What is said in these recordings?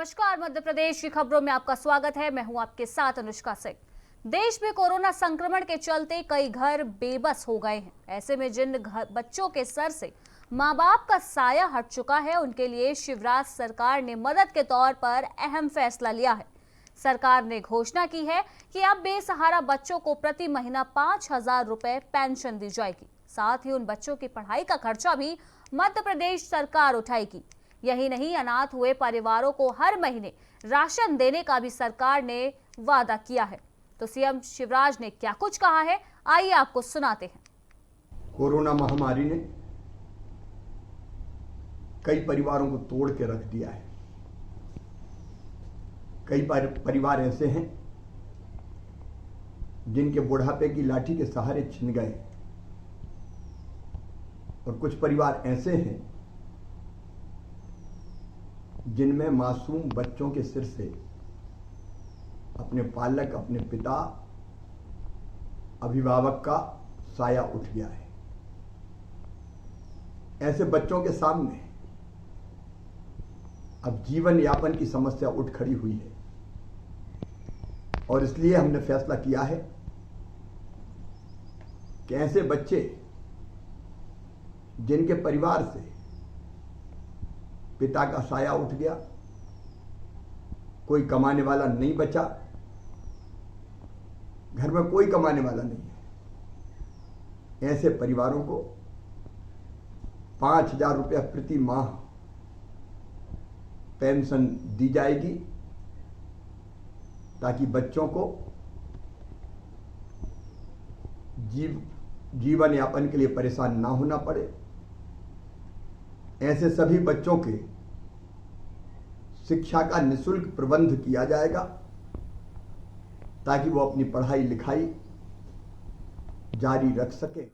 नमस्कार, मध्य प्रदेश की खबरों में आपका स्वागत है। मैं हूं आपके साथ अनुष्का सिंह। देश में कोरोना संक्रमण के चलते कई घर बेबस हो गए हैं। ऐसे में जिन बच्चों के सर से मां बाप का साया हट चुका है, उनके लिए शिवराज सरकार ने मदद के तौर पर अहम फैसला लिया है। सरकार ने घोषणा की है कि अब बेसहारा बच्चों को प्रति महीना 5,000 रुपए पेंशन दी जाएगी। साथ ही उन बच्चों की पढ़ाई का खर्चा भी मध्य प्रदेश सरकार उठाएगी। यही नहीं, अनाथ हुए परिवारों को हर महीने राशन देने का भी सरकार ने वादा किया है। तो सीएम शिवराज ने क्या कुछ कहा है, आइए आपको सुनाते हैं। कोरोना महामारी ने कई परिवारों को तोड़ के रख दिया है। कई परिवार ऐसे हैं जिनके बुढ़ापे की लाठी के सहारे छिन गए, और कुछ परिवार ऐसे हैं जिनमें मासूम बच्चों के सिर से अपने पालक, अपने पिता, अभिभावक का साया उठ गया है। ऐसे बच्चों के सामने अब जीवन यापन की समस्या उठ खड़ी हुई है, और इसलिए हमने फैसला किया है कि ऐसे बच्चे जिनके परिवार से पिता का साया उठ गया, कोई कमाने वाला नहीं बचा, घर में कोई कमाने वाला नहीं है, ऐसे परिवारों को 5,000 रुपया प्रति माह पेंशन दी जाएगी, ताकि बच्चों को जीवन यापन के लिए परेशान ना होना पड़े। ऐसे सभी बच्चों के शिक्षा का निःशुल्क प्रबंध किया जाएगा, ताकि वो अपनी पढ़ाई लिखाई जारी रख सके।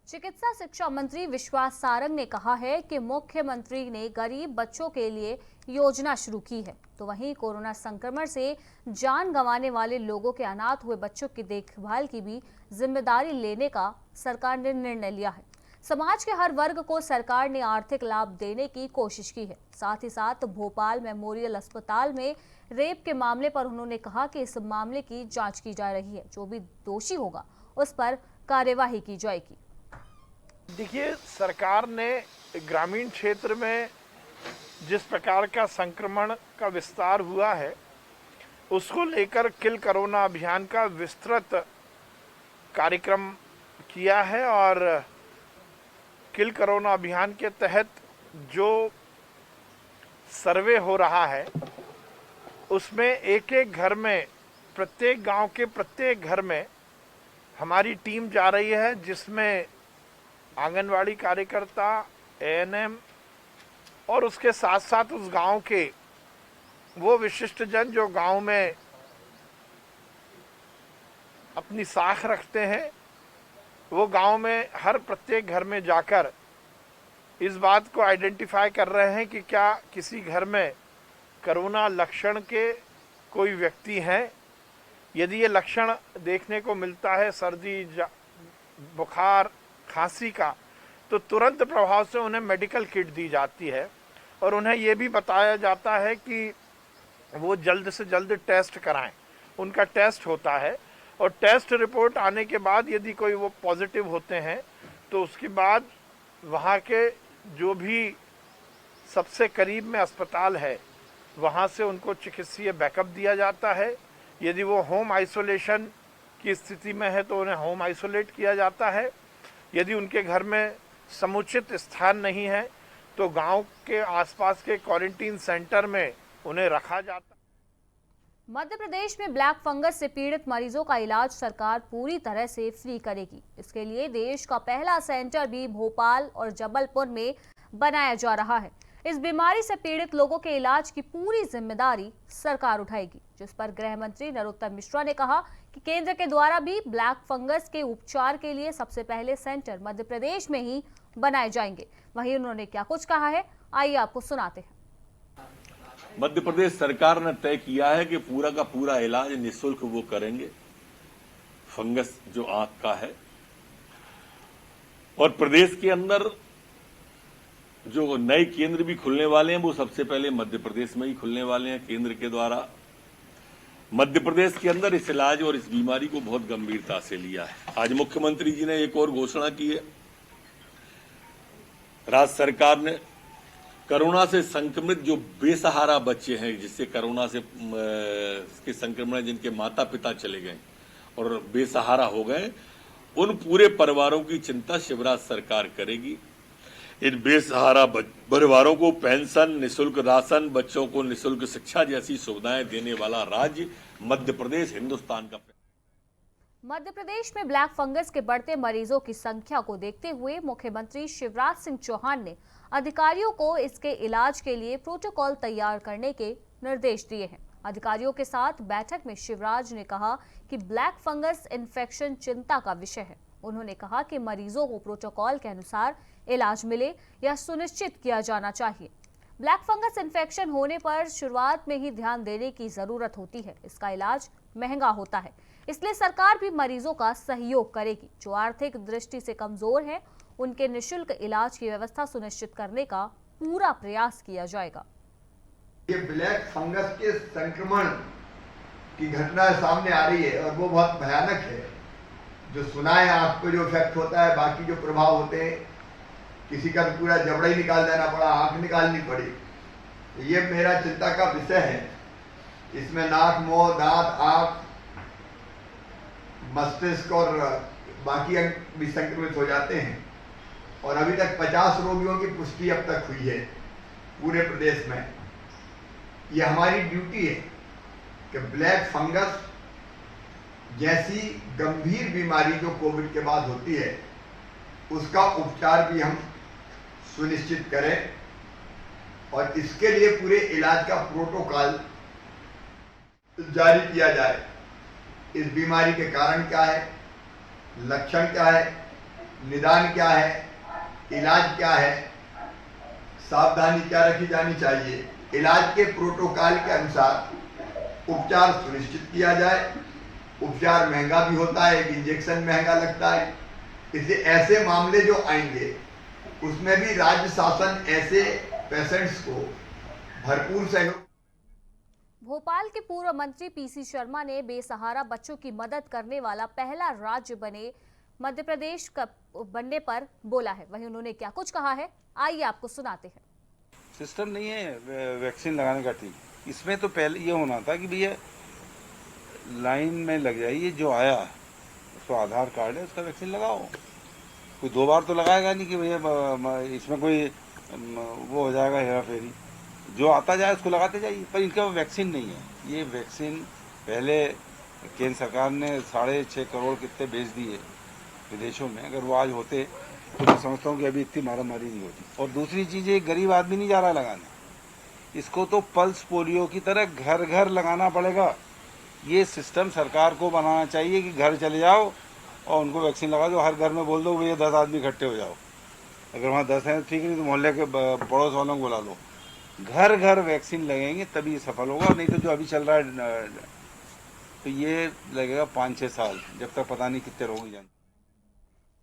चिकित्सा शिक्षा मंत्री विश्वास सारंग ने कहा है कि मुख्यमंत्री ने गरीब बच्चों के लिए योजना शुरू की है। तो वहीं कोरोना संक्रमण से जान गंवाने वाले लोगों के अनाथ हुए बच्चों की देखभाल की भी जिम्मेदारी लेने का सरकार ने निर्णय लिया है। समाज के हर वर्ग को सरकार ने आर्थिक लाभ देने की कोशिश की है। साथ ही साथ भोपाल मेमोरियल अस्पताल में रेप के मामले पर उन्होंने कहा कि इस मामले की जांच की जा रही है, जो भी दोषी होगा उस पर कार्यवाही की जाएगी। देखिए, सरकार ने ग्रामीण क्षेत्र में जिस प्रकार का संक्रमण का विस्तार हुआ है, उसको लेकर किल कोरोना अभियान का विस्तृत कार्यक्रम किया है, और किल कोरोना अभियान के तहत जो सर्वे हो रहा है, उसमें एक एक घर में, प्रत्येक गांव के प्रत्येक घर में हमारी टीम जा रही है, जिसमें आंगनवाड़ी कार्यकर्ता, एएनएम और उसके साथ साथ उस गांव के वो विशिष्ट जन जो गांव में अपनी साख रखते हैं, वो गांव में हर प्रत्येक घर में जाकर इस बात को आइडेंटिफाई कर रहे हैं कि क्या किसी घर में कोरोना लक्षण के कोई व्यक्ति हैं। यदि ये लक्षण देखने को मिलता है सर्दी, बुखार, खांसी का, तो तुरंत प्रभाव से उन्हें मेडिकल किट दी जाती है, और उन्हें ये भी बताया जाता है कि वो जल्द से जल्द टेस्ट कराएं। उनका टेस्ट होता है, और टेस्ट रिपोर्ट आने के बाद यदि कोई वो पॉजिटिव होते हैं, तो उसके बाद वहाँ के जो भी सबसे करीब में अस्पताल है, वहाँ से उनको चिकित्सीय बैकअप दिया जाता है। यदि वो होम आइसोलेशन की स्थिति में है, तो उन्हें होम आइसोलेट किया जाता है। यदि उनके घर में समुचित स्थान नहीं है, तो गांव के आसपास के क्वारंटीन सेंटर में उन्हें रखा जाता है। मध्य प्रदेश में ब्लैक फंगस से पीड़ित मरीजों का इलाज सरकार पूरी तरह से फ्री करेगी। इसके लिए देश का पहला सेंटर भी भोपाल और जबलपुर में बनाया जा रहा है। इस बीमारी से पीड़ित लोगों के इलाज की पूरी जिम्मेदारी सरकार उठाएगी, जिस पर गृह मंत्री नरोत्तम मिश्रा ने कहा कि केंद्र के द्वारा भी ब्लैक फंगस के उपचार के लिए सबसे पहले सेंटर मध्य प्रदेश में ही बनाए जाएंगे। वहीं उन्होंने क्या कुछ कहा है, आइए आपको सुनाते हैं। मध्य प्रदेश सरकार ने तय किया है कि पूरा का पूरा इलाज निःशुल्क वो करेंगे, फंगस जो आंख का है, और प्रदेश के अंदर जो नए केंद्र भी खुलने वाले हैं वो सबसे पहले मध्य प्रदेश में ही खुलने वाले हैं केंद्र के द्वारा। मध्य प्रदेश के अंदर इस इलाज और इस बीमारी को बहुत गंभीरता से लिया है। आज मुख्यमंत्री जी ने एक और घोषणा की है, राज्य सरकार ने कोरोना से संक्रमित जो बेसहारा बच्चे हैं, जिससे कोरोना से के संक्रमण जिनके माता पिता चले गए और बेसहारा हो गए, उन पूरे परिवारों की चिंता शिवराज सरकार करेगी। इन बेसहारा परिवारों को पेंशन, निःशुल्क राशन, बच्चों को निःशुल्क शिक्षा जैसी सुविधाएं देने वाला राज्य मध्य प्रदेश हिंदुस्तान का। मध्य प्रदेश में ब्लैक फंगस के बढ़ते मरीजों की संख्या को देखते हुए मुख्यमंत्री शिवराज सिंह चौहान ने अधिकारियों को इसके इलाज के लिए प्रोटोकॉल तैयार करने के निर्देश दिए हैं। अधिकारियों के साथ बैठक में शिवराज ने कहा कि ब्लैक फंगस इन्फेक्शन चिंता का विषय है। उन्होंने कहा कि मरीजों को प्रोटोकॉल के अनुसार इलाज मिले यह सुनिश्चित किया जाना चाहिए। ब्लैक फंगस इन्फेक्शन होने पर शुरुआत में ही ध्यान देने की जरूरत होती है। इसका इलाज महंगा होता है, इसलिए सरकार भी मरीजों का सहयोग करेगी। जो आर्थिक दृष्टि से कमजोर हैं, उनके निःशुल्क इलाज की व्यवस्था सुनिश्चित करने का पूरा प्रयास किया जाएगा। ये ब्लैक फंगस के संक्रमण की घटना सामने आ रही है और वो बहुत भयानक है। जो सुना है आपको, जो इफेक्ट होता है, बाकी जो प्रभाव होते हैं, किसी का तो पूरा जबड़ा ही निकाल देना पड़ा, आंख निकालनी पड़ी। ये मेरा चिंता का विषय है। इसमें नाक, मुंह, दांत, आंख, मस्तिष्क और बाकी अंग भी संक्रमित हो जाते हैं। और अभी तक 50 रोगियों की पुष्टि अब तक हुई है पूरे प्रदेश में। ये हमारी ड्यूटी है कि ब्लैक फंगस जैसी गंभीर बीमारी जो कोविड के बाद होती है, उसका उपचार भी हम सुनिश्चित करें और इसके लिए पूरे इलाज का प्रोटोकॉल जारी किया जाए। इस बीमारी के कारण क्या है, लक्षण क्या है, निदान क्या है, इलाज क्या है, सावधानी क्या रखी जानी चाहिए, इलाज के प्रोटोकॉल के अनुसार उपचार सुनिश्चित किया जाए। उपचार महंगा भी होता है, इंजेक्शन महंगा लगता है, इसलिए ऐसे मामले जो आएंगे उसमें भी राज्य शासन ऐसे पेशेंट्स को भरपूर सहयोग। भोपाल के पूर्व मंत्री पीसी शर्मा ने बेसहारा बच्चों की मदद करने वाला पहला राज्य बने मध्य प्रदेश का बनने पर बोला है। वहीं उन्होंने क्या कुछ कहा है, आइए आपको सुनाते हैं। सिस्टम नहीं है वैक्सीन लगाने का। ठीक, इसमें तो पहले ये होना था कि भैया लाइन में लग जाइए, जो आया उसको आधार कार्ड है, उसका वैक्सीन लगाओ। कोई 2 बार तो लगाएगा नहीं कि भैया इसमें कोई वो हो जाएगा हेरा फेरी। जो आता जाए उसको लगाते जाइए, पर इनका वैक्सीन नहीं है। ये वैक्सीन पहले केंद्र सरकार ने 6.5 करोड़ कितने भेज दिए विदेशों में। अगर वो आज होते तो मैं समझता हूँ कि अभी इतनी मारामारी नहीं होती। और दूसरी चीज़, एक गरीब आदमी नहीं जा रहा लगाने, इसको तो पल्स पोलियो की तरह घर घर लगाना पड़ेगा। ये सिस्टम सरकार को बनाना चाहिए कि घर चले जाओ और उनको वैक्सीन लगा दो। हर घर में बोल दो भैया 10 आदमी इकट्ठे हो जाओ। अगर वहाँ 10 हैं ठीक, नहीं तो मोहल्ले के पड़ोस वालों को बुला लो। घर घर वैक्सीन लगेंगे तभी सफल होगा, नहीं तो जो अभी चल रहा है तो ये लगेगा 5-6 साल, जब तक पता नहीं कितने रोग जाएंगे।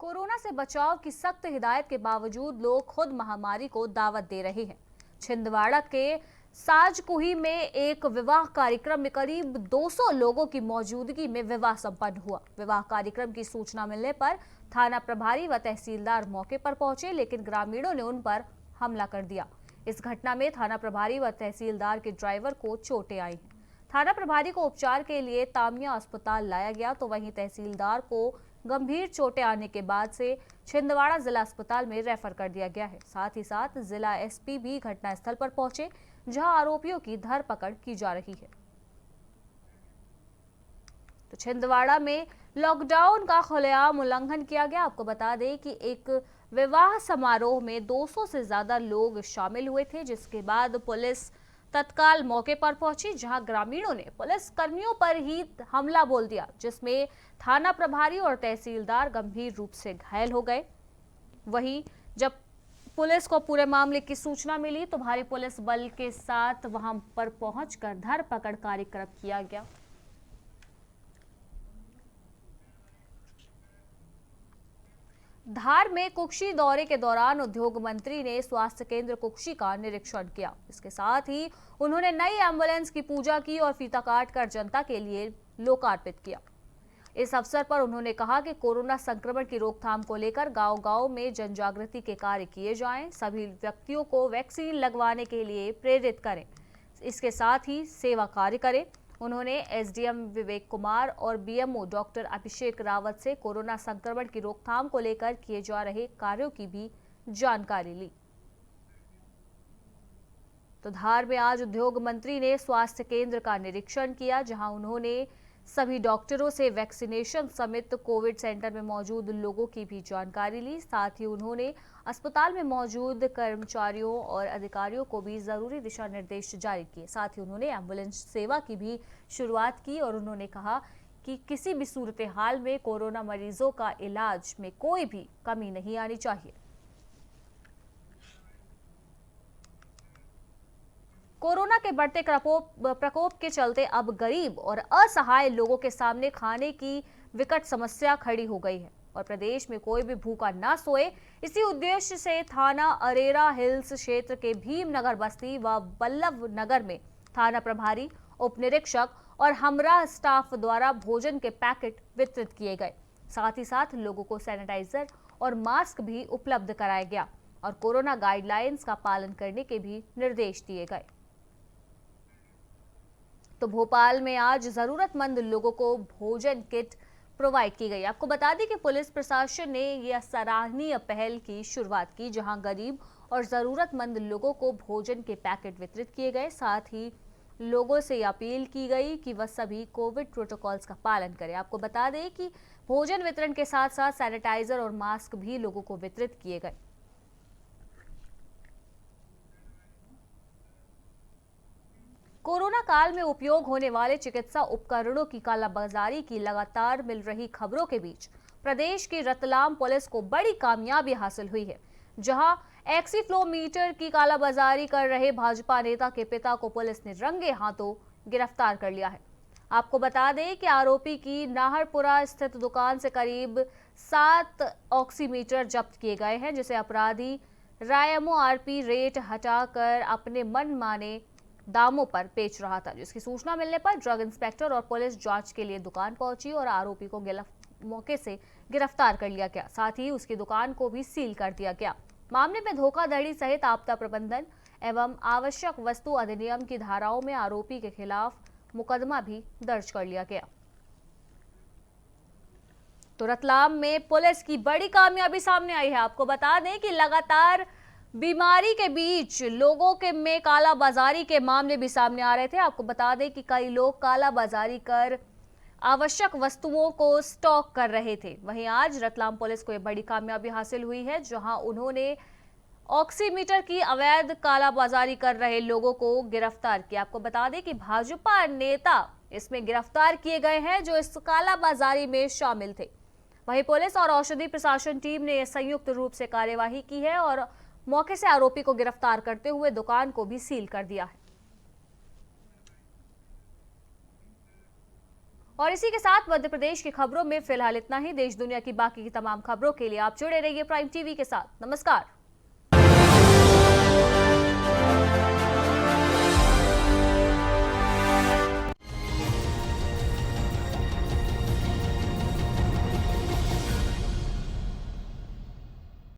कोरोना से बचाव की सख्त हिदायत के बावजूद लोग खुद महामारी को दावत दे रहे हैं। छिंदवाड़ा के साजकुही में एक विवाह कार्यक्रम में करीब 200 लोगों की मौजूदगी में विवाह संपन्न हुआ। विवाह कार्यक्रम की सूचना मिलने पर थाना प्रभारी व तहसीलदार मौके पर पहुंचे, लेकिन ग्रामीणों ने उन पर हमला कर दिया। इस घटना में थाना प्रभारी व तहसीलदार के ड्राइवर को चोटें आई हैं। थाना प्रभारी को उपचार के लिए तामिया अस्पताल लाया गया, तो वहीं तहसीलदार को गंभीर चोटें आने के बाद से छिंदवाड़ा जिला अस्पताल में रेफर कर दिया गया है। साथ ही साथ जिला एसपी भी घटनास्थल पर पहुंचे, जहां आरोपियों की धरपकड़ की जा रही है। तो छिंदवाड़ा में लॉकडाउन का खुलेआम उल्लंघन किया गया। आपको बता दें कि एक विवाह समारोह में 200 से ज्यादा लोग शामिल हुए थे, जिसके बाद पुलिस तत्काल मौके पर पहुंची, जहां ग्रामीणों ने पुलिस कर्मियों पर ही हमला बोल दिया, जिसमें थाना प्रभारी और तहसीलदार गंभीर रूप से घायल हो गए। वहीं जब पुलिस को पूरे मामले की सूचना मिली तो भारी पुलिस बल के साथ वहां पर पहुंचकर धरपकड़ कार्यक्रम किया गया। धार में कुक्षी दौरे के दौरान उद्योग मंत्री ने स्वास्थ्य केंद्र कुक्षी का निरीक्षण किया। इसके साथ ही उन्होंने नई एम्बुलेंस की पूजा की और फीता काट कर जनता के लिए लोकार्पित किया। इस अवसर पर उन्होंने कहा कि कोरोना संक्रमण की रोकथाम को लेकर गांव-गांव में जन जागृति के कार्य किए जाएं, सभी व्यक्तियों को वैक्सीन लगवाने के लिए प्रेरित करें, इसके साथ ही सेवा कार्य करें। उन्होंने एसडीएम विवेक कुमार और बीएमओ डॉक्टर अभिषेक रावत से कोरोना संक्रमण की रोकथाम को लेकर किए जा रहे कार्यों की भी जानकारी ली। तो धार में आज उद्योग मंत्री ने स्वास्थ्य केंद्र का निरीक्षण किया, जहां उन्होंने सभी डॉक्टरों से वैक्सीनेशन समेत कोविड सेंटर में मौजूद लोगों की भी जानकारी ली। साथ ही उन्होंने अस्पताल में मौजूद कर्मचारियों और अधिकारियों को भी जरूरी दिशा निर्देश जारी किए। साथ ही उन्होंने एम्बुलेंस सेवा की भी शुरुआत की और उन्होंने कहा कि किसी भी सूरत हाल में कोरोना मरीजों का इलाज में कोई भी कमी नहीं आनी चाहिए। कोरोना के बढ़ते प्रकोप के चलते अब गरीब और असहाय लोगों के सामने खाने की विकट समस्या खड़ी हो गई है और प्रदेश में कोई भी भूखा ना सोए, इसी उद्देश्य से थाना अरेरा हिल्स क्षेत्र के भीमनगर बस्ती व बल्लभ नगर में थाना प्रभारी, उप निरीक्षक और हमरा स्टाफ द्वारा भोजन के पैकेट वितरित किए गए। साथ ही साथ लोगों को सैनिटाइजर और मास्क भी उपलब्ध कराया गया और कोरोना गाइडलाइंस का पालन करने के भी निर्देश दिए गए। तो भोपाल में आज जरूरतमंद लोगों को भोजन किट प्रोवाइड की गई। आपको बता दें कि पुलिस प्रशासन ने यह सराहनीय पहल की शुरुआत की, जहां गरीब और जरूरतमंद लोगों को भोजन के पैकेट वितरित किए गए। साथ ही लोगों से अपील की गई कि वह सभी कोविड प्रोटोकॉल्स का पालन करें। आपको बता दें कि भोजन वितरण के साथ साथ सैनिटाइजर और मास्क भी लोगों को वितरित किए गए। कोरोना काल में उपयोग होने वाले चिकित्सा उपकरणों की कालाबाजारी की लगातार मिल रही खबरों के बीच प्रदेश की रतलाम पुलिस को बड़ी कामयाबी हासिल हुई है, जहां एक्सीफ्लोमीटर की कालाबाजारी कर रहे भाजपा नेता के पिता को पुलिस ने रंगे हाथों गिरफ्तार कर लिया है। आपको बता दें कि आरोपी की नाहरपुरा स्थित दुकान से करीब 7 ऑक्सीमीटर जब्त किए गए हैं, जिसे अपराधी रायमोआरपी रेट हटाकर अपने मनमाने दामों पर बेच रहा था। जिसकी सूचना मिलने पर ड्रग इंस्पेक्टर और पुलिस जांच के लिए दुकान पहुंची और आरोपी को मौके से गिरफ्तार कर लिया गया। साथ ही उसकी दुकान को भी सील कर दिया गया। मामले में धोखाधड़ी सहित आपदा प्रबंधन एवं आवश्यक वस्तु अधिनियम की धाराओं में आरोपी के खिलाफ मुकदमा भी दर्ज कर लिया गया। तो रतलाम में पुलिस की बड़ी कामयाबी सामने आई है। आपको बता दें कि लगातार बीमारी के बीच लोगों के में कालाबाजारी के मामले भी सामने आ रहे थे। आपको बता दें कि कई लोग कालाबाजारी कर आवश्यक वस्तुओं को स्टॉक कर रहे थे। वहीं आज रतलाम पुलिस को यह बड़ी कामयाबी हासिल हुई है, जहां उन्होंने ऑक्सीमीटर की अवैध कालाबाजारी कर रहे लोगों को गिरफ्तार किया। आपको बता दें कि भाजपा नेता इसमें गिरफ्तार किए गए हैं जो इस कालाबाजारी में शामिल थे। वहीं पुलिस और औषधि प्रशासन टीम ने संयुक्त रूप से कार्यवाही की है और मौके से आरोपी को गिरफ्तार करते हुए दुकान को भी सील कर दिया है। और इसी के साथ मध्य प्रदेश की खबरों में फिलहाल इतना ही। देश दुनिया की बाकी की तमाम खबरों के लिए आप जुड़े रहिए प्राइम टीवी के साथ। नमस्कार।